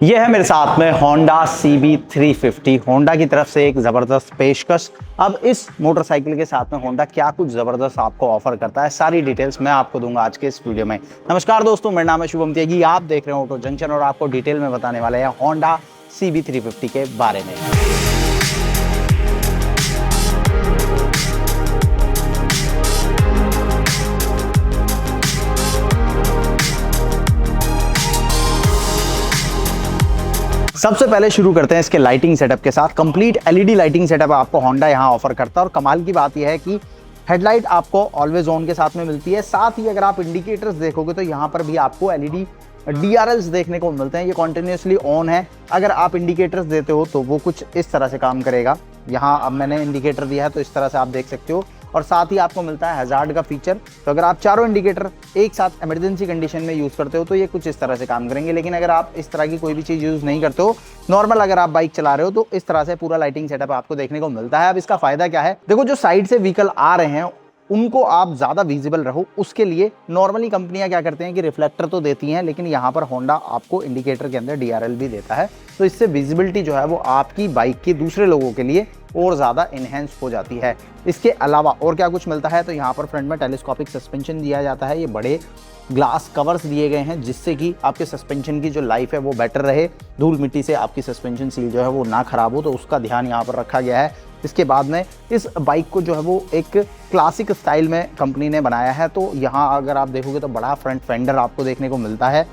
ये है मेरे साथ में Honda CB350, होंडा की तरफ से एक ज़बरदस्त पेशकश। अब इस मोटरसाइकिल के साथ में होंडा क्या कुछ ज़बरदस्त आपको ऑफर करता है, सारी डिटेल्स मैं आपको दूंगा आज के इस वीडियो में। नमस्कार दोस्तों, मेरा नाम है शुभम त्यागी, आप देख रहे हैं ऑटो जंक्शन और आपको डिटेल में बताने वाले हैं Honda CB350 के बारे में। सबसे पहले शुरू करते हैं इसके लाइटिंग सेटअप के साथ। कंप्लीट एलईडी लाइटिंग सेटअप आपको होंडा यहां ऑफर करता है और कमाल की बात यह है कि हेडलाइट आपको ऑलवेज ऑन के साथ में मिलती है। साथ ही अगर आप इंडिकेटर्स देखोगे तो यहां पर भी आपको एलईडी डीआरएल्स देखने को मिलते हैं। ये कॉन्टिन्यूसली ऑन है। अगर आप इंडिकेटर्स देते हो तो वो कुछ इस तरह से काम करेगा। यहाँ अब मैंने इंडिकेटर दिया है तो इस तरह से आप देख सकते हो और साथ ही आपको मिलता है हैजार्ड का फीचर। तो अगर आप चारों इंडिकेटर एक साथ इमरजेंसी कंडीशन में यूज़ करते हो तो ये कुछ इस तरह से काम करेंगे। लेकिन अगर आप इस तरह की कोई भी चीज़ यूज़ नहीं करते हो, नॉर्मल अगर आप बाइक चला रहे हो, तो इस तरह से पूरा लाइटिंग सेटअप आपको देखने को मिलता है। अब इसका फायदा क्या है, देखो जो साइड से व्हीकल आ रहे हैं उनको आप ज़्यादा विजिबल रहो, उसके लिए नॉर्मली कंपनियां क्या करते हैं कि रिफ्लेक्टर तो देती हैं, लेकिन यहाँ पर होंडा आपको इंडिकेटर के अंदर डीआरएल भी देता है। तो इससे विजिबिलिटी जो है वो आपकी बाइक की दूसरे लोगों के लिए और ज़्यादा इन्हेंस हो जाती है। इसके अलावा और क्या कुछ मिलता है, तो यहाँ पर फ्रंट में टेलीस्कोपिक सस्पेंशन दिया जाता है। ये बड़े ग्लास कवर्स दिए गए हैं जिससे कि आपके सस्पेंशन की जो लाइफ है वो बेटर रहे, धूल मिट्टी से आपकी सस्पेंशन सील जो है वो ना खराब हो, तो उसका ध्यान यहाँ पर रखा गया है। इसके बाद में इस बाइक को जो है वो एक क्लासिक स्टाइल में कंपनी ने बनाया है। तो यहाँ अगर आप देखोगे तो बड़ा फ्रंट फेंडर आपको देखने को मिलता है।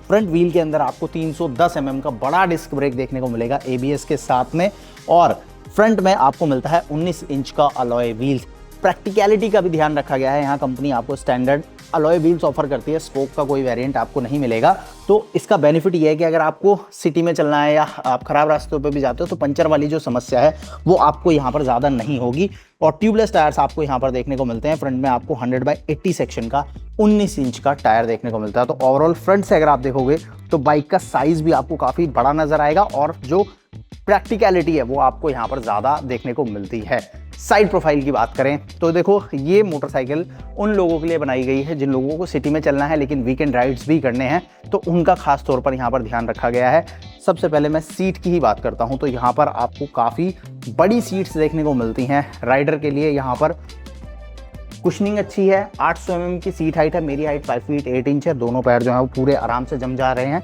फ्रंट व्हील के अंदर आपको 310 mm का बड़ा डिस्क ब्रेक देखने को मिलेगा एबीएस के साथ में, और फ्रंट में आपको मिलता है 19 इंच का अलॉय व्हील्स। प्रैक्टिकलिटी का भी ध्यान रखा गया है। यहाँ कंपनी आपको स्टैंडर्ड अलॉय व्हील्स ऑफर करती है, स्पोक का कोई वेरिएंट आपको नहीं मिलेगा। तो इसका बेनिफिट ये है कि अगर आपको सिटी में चलना है या आप खराब रास्तों पे भी जाते हो तो पंचर वाली जो समस्या है वो आपको यहाँ पर ज़्यादा नहीं होगी। और ट्यूबलेस टायर्स आपको यहाँ पर देखने को मिलते हैं। फ्रंट में आपको 100/80 सेक्शन का 19 इंच का टायर देखने को मिलता है। तो ओवरऑल फ्रंट से अगर आप देखोगे तो बाइक का साइज भी आपको काफ़ी बड़ा नजर आएगा और जो प्रैक्टिकलिटी है वो आपको यहाँ पर ज़्यादा देखने को मिलती है। साइड प्रोफाइल की बात करें तो देखो ये मोटरसाइकिल उन लोगों के लिए बनाई गई है जिन लोगों को सिटी में चलना है लेकिन वीकेंड राइड्स भी करने हैं, तो उनका खास तौर पर यहाँ पर ध्यान रखा गया है। सबसे पहले मैं सीट की ही बात करता हूँ तो यहाँ पर आपको काफ़ी बड़ी सीट्स देखने को मिलती हैं राइडर के लिए। यहाँ पर कुशनिंग अच्छी है, 800 mm की सीट हाइट है, मेरी हाइट 5 फीट 8 इंच है, दोनों पैर जो है वो पूरे आराम से जम जा रहे हैं।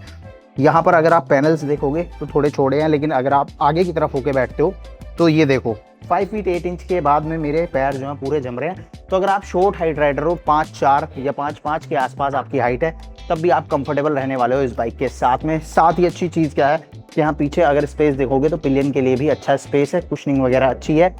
यहाँ पर अगर आप पैनल्स देखोगे तो थोड़े छोटे हैं, लेकिन अगर आप आगे की तरफ होके बैठते हो तो ये देखो 5 फीट 8 इंच के बाद में मेरे पैर जो हैं पूरे जम रहे हैं। तो अगर आप शॉर्ट हाइट राइडर हो, 5'4" या 5'5" के आसपास आपकी हाइट है, तब भी आप कंफर्टेबल रहने वाले हो इस बाइक के साथ में। साथ ही अच्छी चीज़ क्या है कि यहाँ पीछे अगर स्पेस देखोगे तो पिलियन के लिए भी अच्छा स्पेस है, कुशनिंग वगैरह अच्छी है।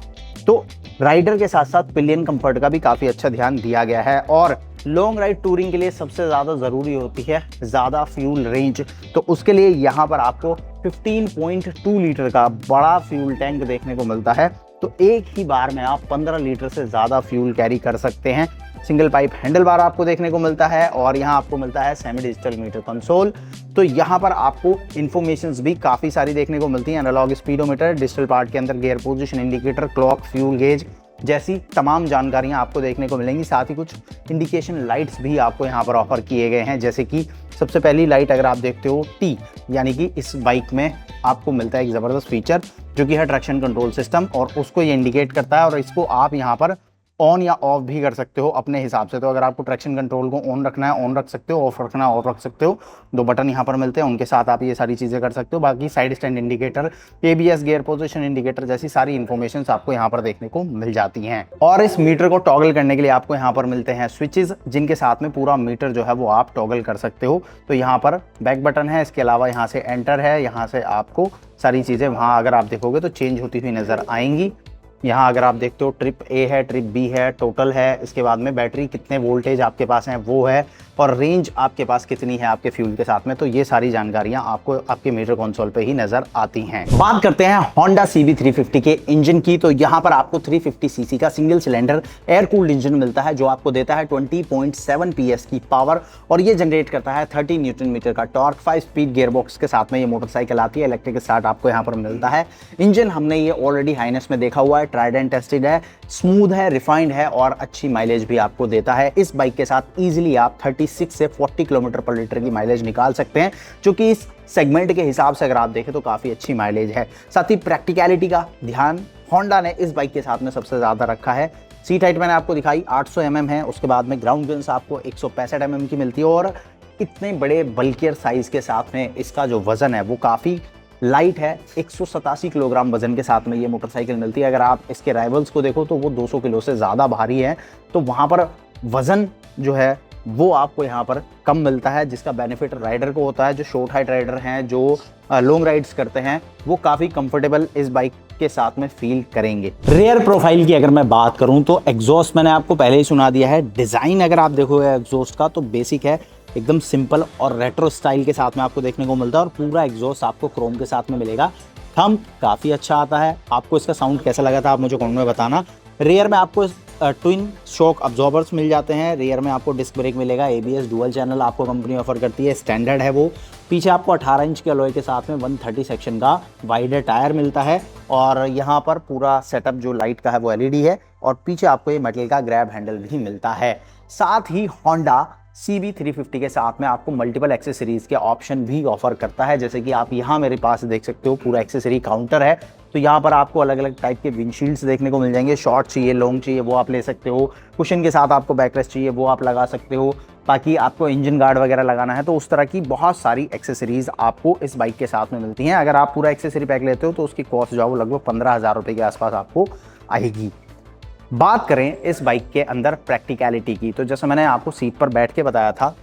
तो राइडर के साथ साथ पिलियन कंफर्ट का भी काफ़ी अच्छा ध्यान दिया गया है। और लॉन्ग राइड टूरिंग के लिए सबसे ज़्यादा ज़रूरी होती है ज़्यादा फ्यूल रेंज, तो उसके लिए यहाँ पर आपको 15.2 लीटर का बड़ा फ्यूल टैंक देखने को मिलता है। तो एक ही बार में आप 15 लीटर से ज़्यादा फ्यूल कैरी कर सकते हैं। सिंगल पाइप हैंडल बार आपको देखने को मिलता है और यहाँ आपको मिलता है सेमी डिजिटल मीटर कंसोल। तो यहाँ पर आपको इन्फॉर्मेशंस भी काफ़ी सारी देखने को मिलती हैं। एनालॉग स्पीडोमीटर, डिजिटल पार्ट के अंदर gear position indicator, clock, fuel gauge जैसी तमाम जानकारियाँ आपको देखने को मिलेंगी। साथ ही कुछ इंडिकेशन लाइट्स भी आपको यहाँ पर ऑफर किए गए हैं, जैसे कि सबसे पहली लाइट अगर आप देखते हो T, यानी कि इस बाइक में आपको मिलता है एक ज़बरदस्त फीचर जो कि है ट्रैक्शन कंट्रोल सिस्टम, और उसको ये इंडिकेट करता है और इसको आप यहाँ पर ऑन या ऑफ भी कर सकते हो अपने हिसाब से। तो अगर आपको ट्रैक्शन कंट्रोल को ऑन रखना है ऑन रख सकते हो, ऑफ रखना है ऑफ रख सकते हो। 2 बटन यहाँ पर मिलते हैं, उनके साथ आप ये सारी चीज़ें कर सकते हो। बाकी side stand indicator, ABS, gear position indicator जैसी सारी इन्फॉर्मेशन आपको यहाँ पर देखने को मिल जाती हैं। और इस मीटर को टॉगल करने के लिए आपको यहाँ पर मिलते हैं स्विचेस, जिनके साथ में पूरा मीटर जो है वो आप टॉगल कर सकते हो। तो यहाँ पर बैक बटन है, इसके अलावा यहाँ से एंटर है, यहाँ से आपको सारी चीज़ें वहाँ अगर आप देखोगे तो चेंज होती हुई नज़र आएंगी। यहाँ अगर आप देखते हो ट्रिप ए है, ट्रिप बी है, टोटल है, इसके बाद में बैटरी कितने वोल्टेज आपके पास हैं वो है, और रेंज आपके पास कितनी है आपके फ्यूल के साथ में। तो ये सारी जानकारियाँ आपको आपके मीटर कंसोल पे ही नजर आती हैं। बात करते हैं Honda CB350 के इंजन की। तो यहाँ पर आपको 350 सीसी का single cylinder air cooled engine मिलता है जो आपको देता है 20.7 PS की पावर, और ये जनरेट करता है 30 न्यूटन मीटर का टॉर्क। 5 स्पीड गियरबॉक्स के साथ में ये मोटरसाइकिल आती है। इलेक्ट्रिक स्टार्ट आपको यहाँ पर मिलता है। इंजन हमने ये ऑलरेडी हाइनेस में देखा हुआ है, ट्राइड एंड टेस्टेड है, स्मूथ है, रिफाइंड है और अच्छी माइलेज भी आपको देता है। इस बाइक के साथ इजीली आप 30 36 से 40 किलोमीटर पर लीटर की माइलेज निकाल सकते हैं, जो कि इस सेगमेंट के हिसाब से अगर आप देखें तो काफ़ी अच्छी माइलेज है। साथ ही प्रैक्टिकलिटी का ध्यान होंडा ने इस बाइक के साथ में सबसे ज़्यादा रखा है। सीट हाइट मैंने आपको दिखाई 800 mm है, उसके बाद में ग्राउंड क्लियरेंस आपको 165 mm की मिलती है और इतने बड़े बल्कियर साइज़ के साथ में इसका जो वज़न है वो काफ़ी लाइट है। 187 किलोग्राम वजन के साथ में ये मोटरसाइकिल मिलती है। अगर आप इसके राइवल्स को देखो तो वो 200 किलो से ज़्यादा भारी है, तो वहाँ पर वज़न जो है वो आपको यहाँ पर कम मिलता है, जिसका बेनिफिट राइडर को होता है। जो शॉर्ट हाइट राइडर हैं, जो लॉन्ग राइड्स करते हैं, वो काफ़ी कंफर्टेबल इस बाइक के साथ में फील करेंगे। रेयर प्रोफाइल की अगर मैं बात करूँ तो एग्जॉस्ट मैंने आपको पहले ही सुना दिया है। डिज़ाइन अगर आप देखोगे एग्जॉस्ट का तो बेसिक है, एकदम सिंपल और रेट्रो स्टाइल के साथ में आपको देखने को मिलता है और पूरा एग्जॉस्ट आपको क्रोम के साथ में मिलेगा। थंब काफ़ी अच्छा आता है। आपको इसका साउंड कैसा लगा था आप मुझे कमेंट में बताना। रेयर में आपको ट्विन शॉक अब्जॉर्बर्स मिल जाते हैं। रेयर में आपको डिस्क ब्रेक मिलेगा। ABS डुअल चैनल आपको कंपनी ऑफर करती है, स्टैंडर्ड है वो। पीछे आपको 18 इंच के अलॉय के साथ में 130 सेक्शन का वाइडर टायर मिलता है और यहाँ पर पूरा सेटअप जो लाइट का है वो LED है और पीछे आपको ये मेटल का ग्रैब हैंडल भी मिलता है। साथ ही होंडा CB350 के साथ में आपको मल्टीपल एक्सेसरीज के ऑप्शन भी ऑफर करता है, जैसे कि आप यहाँ मेरे पास देख सकते हो पूरा एक्सेसरी काउंटर है। तो यहाँ पर आपको अलग अलग टाइप के विंडशील्ड्स देखने को मिल जाएंगे। शॉर्ट चाहिए, लॉन्ग चाहिए वो आप ले सकते हो। कुशन के साथ आपको बैकरेस्ट चाहिए वो आप लगा सकते हो। बाकी आपको इंजन गार्ड वगैरह लगाना है तो उस तरह की बहुत सारी एक्सेसरीज आपको इस बाइक के साथ में मिलती हैं। अगर आप पूरा एक्सेसरी पैक लेते हो तो उसकी कॉस्ट जो है वो लगभग 15,000 रुपये के आसपास आपको आएगी। बात करें इस बाइक के अंदर प्रैक्टिकलिटी की, तो जैसे मैंने आपको सीट पर बैठ के बताया था,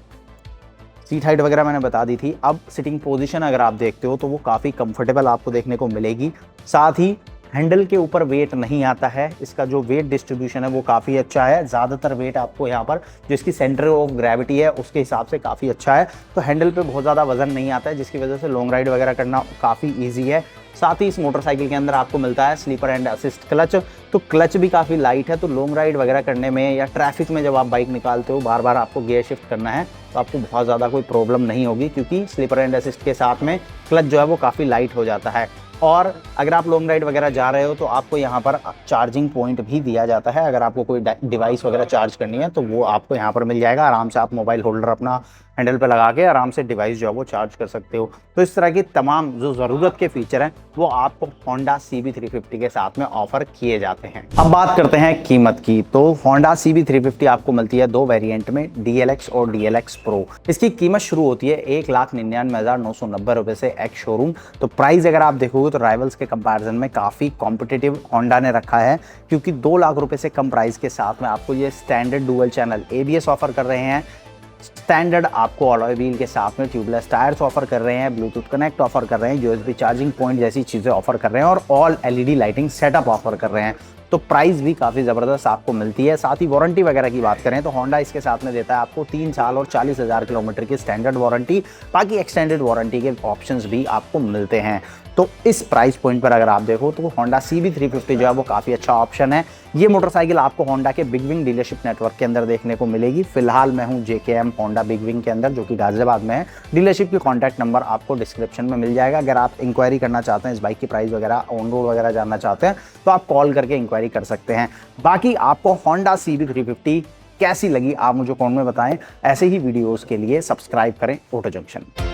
सीट हाइट वगैरह मैंने बता दी थी। अब सिटिंग पोजीशन अगर आप देखते हो तो वो काफ़ी कंफर्टेबल आपको देखने को मिलेगी। साथ ही हैंडल के ऊपर वेट नहीं आता है। इसका जो वेट डिस्ट्रीब्यूशन है वो काफ़ी अच्छा है। ज़्यादातर वेट आपको यहाँ पर जो इसकी सेंटर ऑफ ग्रेविटी है उसके हिसाब से काफ़ी अच्छा है, तो हैंडल पे बहुत ज़्यादा वजन नहीं आता है, जिसकी वजह से लॉन्ग राइड वगैरह करना काफ़ी ईजी है। साथ ही इस मोटरसाइकिल के अंदर आपको मिलता है स्लीपर एंड असिस्ट क्लच, तो क्लच भी काफ़ी लाइट है। तो लॉन्ग राइड वगैरह करने में या ट्रैफिक में जब आप बाइक निकालते हो, बार बार आपको गियर शिफ्ट करना है तो आपको बहुत ज़्यादा कोई प्रॉब्लम नहीं होगी, क्योंकि स्लीपर एंड असिस्ट के साथ में क्लच जो है वो काफ़ी लाइट हो जाता है। और अगर आप लॉन्ग राइड वगैरह जा रहे हो तो आपको यहाँ पर चार्जिंग पॉइंट भी दिया जाता है। अगर आपको कोई डिवाइस वगैरह चार्ज करनी है तो वो आपको यहाँ पर मिल जाएगा। आराम से आप मोबाइल होल्डर अपना हैंडल पे लगा के आराम से डिवाइस जो है वो चार्ज कर सकते हो। तो इस तरह की तमाम जो ज़रूरत के फीचर हैं वो आपको होंडा CB350 के साथ में ऑफर किए जाते हैं। अब बात करते हैं कीमत की, तो होंडा CB350 आपको मिलती है 2 वेरिएंट में, DLX और DLX Pro। इसकी कीमत शुरू होती है 1,99,990 रुपये से एक्स शोरूम। तो प्राइस अगर आप देखोगे तो राइवल्स के कंपैरिजन में काफ़ी कॉम्पिटिटिव होंडा ने रखा है, क्योंकि 2 लाख रुपये से कम प्राइस के साथ में आपको ये standard dual channel ABS offer कर रहे हैं। स्टैंडर्ड आपको अलॉय व्हील के साथ में ट्यूबलेस टायर्स ऑफर कर रहे हैं, ब्लूटूथ कनेक्ट ऑफर कर रहे हैं, USB चार्जिंग पॉइंट जैसी चीज़ें ऑफर कर रहे हैं और all LED lighting setup offer कर रहे हैं। तो प्राइस भी काफ़ी ज़बरदस्त आपको मिलती है। साथ ही वारंटी वगैरह की बात करें तो होंडा इसके साथ में देता है आपको 3 साल और 40,000 किलोमीटर की स्टैंडर्ड वारंटी। बाकी एक्सटेंडेड वारंटी के ऑप्शंस भी आपको मिलते हैं। तो इस प्राइस पॉइंट पर अगर आप देखो तो होंडा CB350 जो है वो काफ़ी अच्छा ऑप्शन है। ये मोटरसाइकिल आपको होंडा के बिग विंग डीलरशिप नेटवर्क के अंदर देखने को मिलेगी। फिलहाल मैं हूँ JKM होंडा बिग विंग के अंदर, जो कि गाजियाबाद में है। डीलरशिप की कॉन्टैक्ट नंबर आपको डिस्क्रिप्शन में मिल जाएगा। अगर आप इंक्वायरी करना चाहते हैं, इस बाइक की प्राइस वगैरह, ऑन रोड वगैरह जानना चाहते हैं तो आप कॉल करके इंक्वायरी कर सकते हैं। बाकी आपको होंडा CB350 कैसी लगी आप मुझे कमेंट में बताएं। ऐसे ही वीडियोज़ के लिए सब्सक्राइब करें ऑटो जंक्शन।